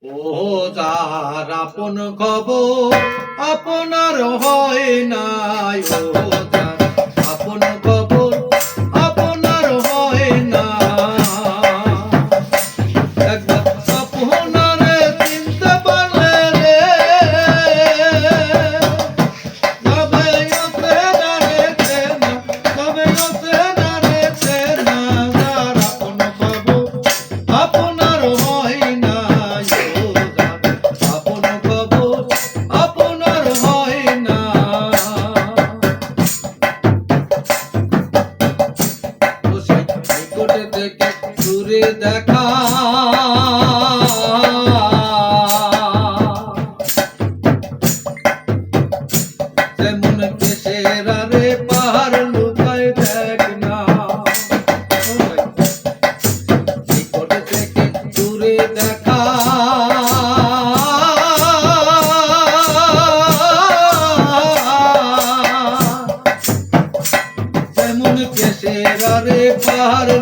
ও যার আপন খবর আপনার হয় নাই, ও যার আপন খবর আপনার হয় না। একবার আপনারে চিনতে পারলে রে তবে ওতে দাঁড়েছে না, তবে ওতে দাঁড়েছে না। যার আপন খবর আপনার হয় না, আপন খবর আপনার হয় না। নিকটে থেকে দূরে দেখা যেমন কেশের রে পাহাড় লুকায় দেখ না। নিকটে থেকে দূরে দেখা যেমন কেশের রে পাহাড়